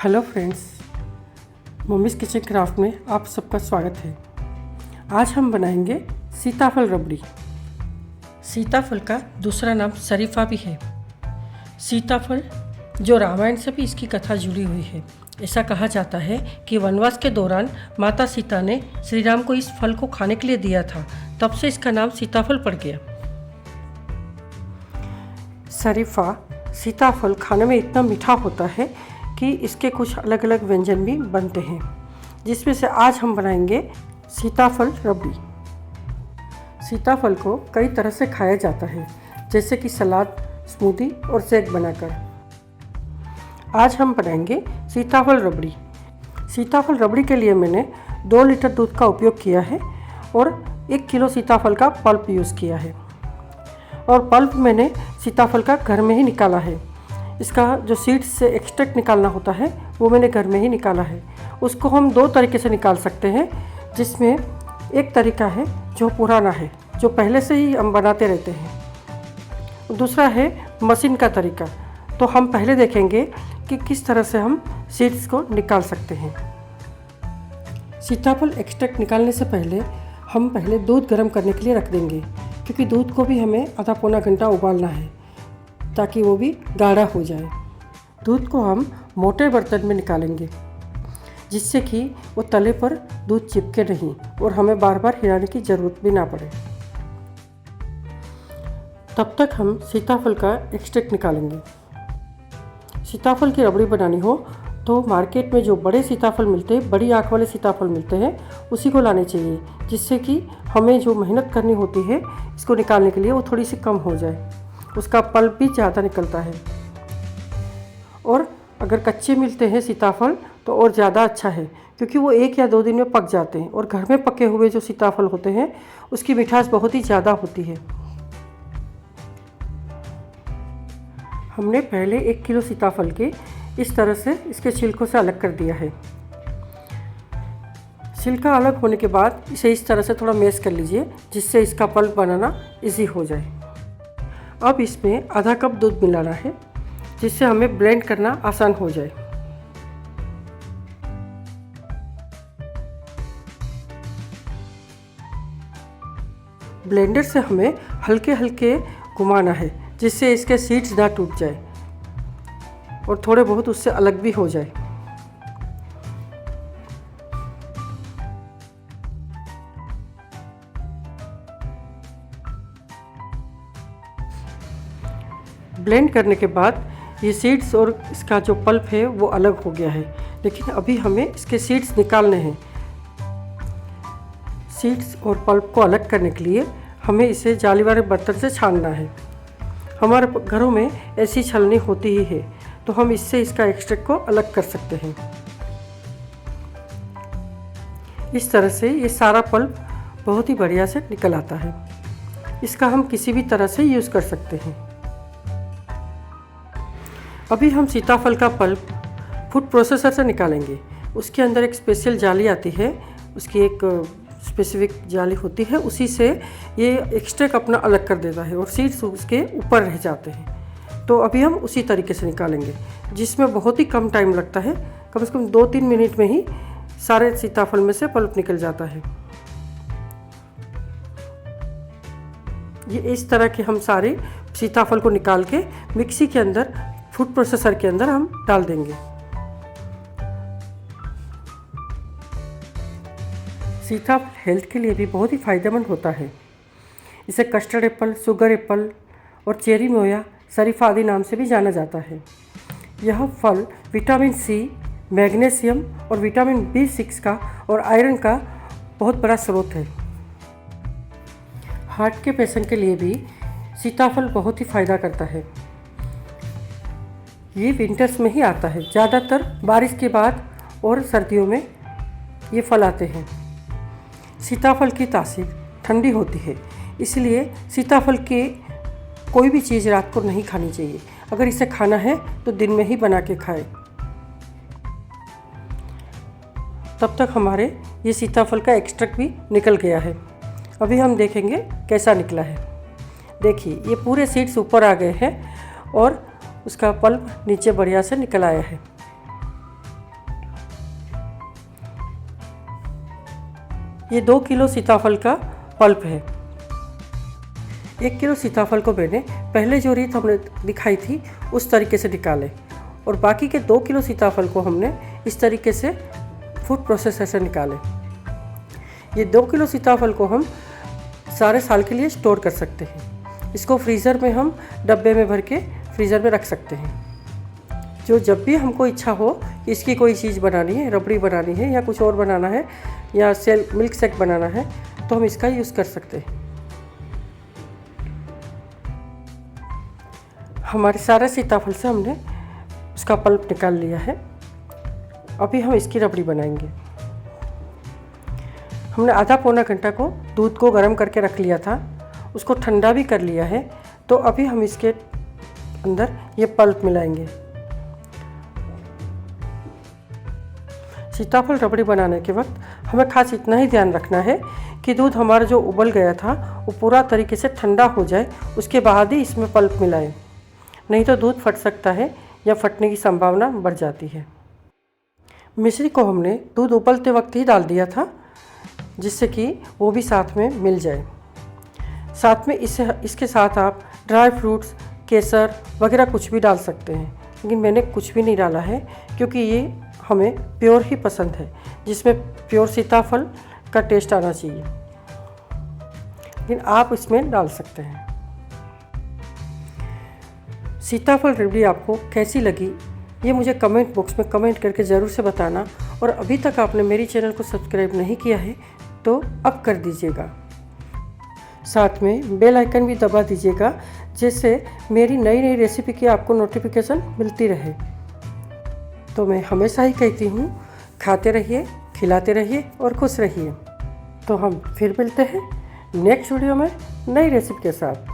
Hello friends, mummy's kitchen craft में आप सबका स्वागत है। आज हम बनाएंगे सीताफल रबड़ी। सीताफल का दूसरा नाम शरीफा भी है। सीताफल जो रामायण से भी इसकी कथा जुड़ी हुई है। ऐसा कहा जाता है कि वनवास के दौरान माता सीता ने श्री राम को इस फल को खाने के लिए दिया था, तब से इसका नाम सीताफल पड़ गया। शरीफा सीताफल खाने में इतना मीठा होता है कि इसके कुछ अलग अलग व्यंजन भी बनते हैं, जिसमें से आज हम बनाएंगे सीताफल रबड़ी। सीताफल को कई तरह से खाया जाता है, जैसे कि सलाद, स्मूदी और शेक बनाकर। आज हम बनाएंगे सीताफल रबड़ी। सीताफल रबड़ी के लिए मैंने 2 लीटर दूध का उपयोग किया है और 1 किलो सीताफल का पल्प यूज़ किया है। और पल्प मैंने सीताफल का घर में ही निकाला है। इसका जो सीड्स से एक्सट्रैक्ट निकालना होता है वो मैंने घर में ही निकाला है। उसको हम 2 तरीके से निकाल सकते हैं, जिसमें एक तरीका है जो पुराना है, जो पहले से ही हम बनाते रहते हैं। दूसरा है मशीन का तरीका। तो हम पहले देखेंगे कि किस तरह से हम सीड्स को निकाल सकते हैं। सीताफल एक्सट्रैक्ट निकालने से पहले हम पहले दूध गर्म करने के लिए रख देंगे, क्योंकि दूध को भी हमें आधा पौना घंटा उबालना है ताकि वो भी गाढ़ा हो जाए। दूध को हम मोटे बर्तन में निकालेंगे, जिससे कि वो तले पर दूध चिपके नहीं और हमें बार बार हिलाने की ज़रूरत भी ना पड़े। तब तक हम सीताफल का एक्सट्रैक्ट निकालेंगे। सीताफल की रबड़ी बनानी हो तो मार्केट में जो बड़े सीताफल मिलते हैं, बड़ी आँख वाले सीताफल मिलते हैं, उसी को लाने चाहिए, जिससे कि हमें जो मेहनत करनी होती है इसको निकालने के लिए वो थोड़ी सी कम हो जाए। उसका पल्प भी ज़्यादा निकलता है। और अगर कच्चे मिलते हैं सीताफल तो और ज़्यादा अच्छा है, क्योंकि वो 1 या 2 दिन में पक जाते हैं। और घर में पके हुए जो सीताफल होते हैं उसकी मिठास बहुत ही ज़्यादा होती है। हमने पहले 1 किलो सीताफल के इस तरह से इसके छिलकों से अलग कर दिया है। छिलका अलग होने के बाद इसे इस तरह से थोड़ा मैश कर लीजिए, जिससे इसका पल्प बनाना इजी हो जाए। अब इसमें आधा कप दूध मिलाना है, जिससे हमें ब्लेंड करना आसान हो जाए। ब्लेंडर से हमें हल्के हल्के घुमाना है, जिससे इसके सीड्स ना टूट जाए और थोड़े बहुत उससे अलग भी हो जाए। ब्लेंड करने के बाद ये सीड्स और इसका जो पल्प है वो अलग हो गया है, लेकिन अभी हमें इसके सीड्स निकालने हैं। सीड्स और पल्प को अलग करने के लिए हमें इसे जाली वाले बर्तन से छानना है। हमारे घरों में ऐसी छलनी होती ही है, तो हम इससे इसका एक्सट्रैक्ट को अलग कर सकते हैं। इस तरह से ये सारा पल्प बहुत ही बढ़िया से निकल आता है। इसका हम किसी भी तरह से यूज़ कर सकते हैं। अभी हम सीताफल का पल्प फूड प्रोसेसर से निकालेंगे। उसके अंदर एक स्पेशल जाली आती है, उसकी एक स्पेसिफिक जाली होती है, उसी से ये एक्सट्रैक्ट अपना अलग कर देता है और सीड्स उसके ऊपर रह जाते हैं। तो अभी हम उसी तरीके से निकालेंगे, जिसमें बहुत ही कम टाइम लगता है। कम से कम 2-3 मिनट में ही सारे सीताफल में से पल्प निकल जाता है। ये इस तरह के हम सारे सीताफल को निकाल के मिक्सी के अंदर, फूड प्रोसेसर के अंदर हम डाल देंगे। सीताफल हेल्थ के लिए भी बहुत ही फायदेमंद होता है। इसे कस्टर्ड एप्पल, शुगर एप्पल और चेरी मोया, शरीफा आदि नाम से भी जाना जाता है। यह फल विटामिन सी, मैग्नीशियम और विटामिन B6 का और आयरन का बहुत बड़ा स्रोत है। हार्ट के पेशेंट के लिए भी सीताफल बहुत ही फ़ायदा करता है। ये विंटर्स में ही आता है, ज़्यादातर बारिश के बाद और सर्दियों में ये फल आते हैं। सीताफल की तासीर ठंडी होती है, इसलिए सीताफल के कोई भी चीज़ रात को नहीं खानी चाहिए। अगर इसे खाना है तो दिन में ही बना के खाएं। तब तक हमारे ये सीताफल का एक्सट्रैक्ट भी निकल गया है। अभी हम देखेंगे कैसा निकला है। देखिए, ये पूरे सीड्स ऊपर आ गए हैं और उसका पल्प नीचे बढ़िया से निकल आया है। ये 2 किलो सीताफल का पल्प है। 1 किलो सीताफल को मैंने पहले जो रीत हमने दिखाई थी उस तरीके से निकाले और बाकी के 2 किलो सीताफल को हमने इस तरीके से फूड प्रोसेसर से निकाले। ये 2 किलो सीताफल को हम सारे साल के लिए स्टोर कर सकते हैं। इसको फ्रीज़र में हम डब्बे में भर के फ्रीज़र में रख सकते हैं। जो जब भी हमको इच्छा हो कि इसकी कोई चीज़ बनानी है, रबड़ी बनानी है या कुछ और बनाना है या मिल्क शेक बनाना है, तो हम इसका यूज़ कर सकते हैं। हमारे सारे सीताफल से हमने उसका पल्प निकाल लिया है। अभी हम इसकी रबड़ी बनाएंगे। हमने आधा पौना घंटा को दूध को गर्म करके रख लिया था, उसको ठंडा भी कर लिया है। तो अभी हम इसके अंदर ये पल्प मिलाएंगे। सीताफल रबड़ी बनाने के वक्त हमें खास इतना ही ध्यान रखना है कि दूध हमारा जो उबल गया था वो पूरा तरीके से ठंडा हो जाए, उसके बाद ही इसमें पल्प मिलाएं, नहीं तो दूध फट सकता है या फटने की संभावना बढ़ जाती है। मिश्री को हमने दूध उबलते वक्त ही डाल दिया था, जिससे कि वो भी साथ में मिल जाए। साथ में इसके साथ आप ड्राई फ्रूट्स, केसर वगैरह कुछ भी डाल सकते हैं, लेकिन मैंने कुछ भी नहीं डाला है क्योंकि ये हमें प्योर ही पसंद है, जिसमें प्योर सीताफल का टेस्ट आना चाहिए। लेकिन आप इसमें डाल सकते हैं। सीताफल रबड़ी आपको कैसी लगी ये मुझे कमेंट बॉक्स में कमेंट करके ज़रूर से बताना। और अभी तक आपने मेरी चैनल को सब्सक्राइब नहीं किया है तो अब कर दीजिएगा। साथ में बेल आइकन भी दबा दीजिएगा, जिससे मेरी नई नई रेसिपी की आपको नोटिफिकेशन मिलती रहे। तो मैं हमेशा ही कहती हूँ, खाते रहिए, खिलाते रहिए और खुश रहिए। तो हम फिर मिलते हैं नेक्स्ट वीडियो में नई रेसिपी के साथ।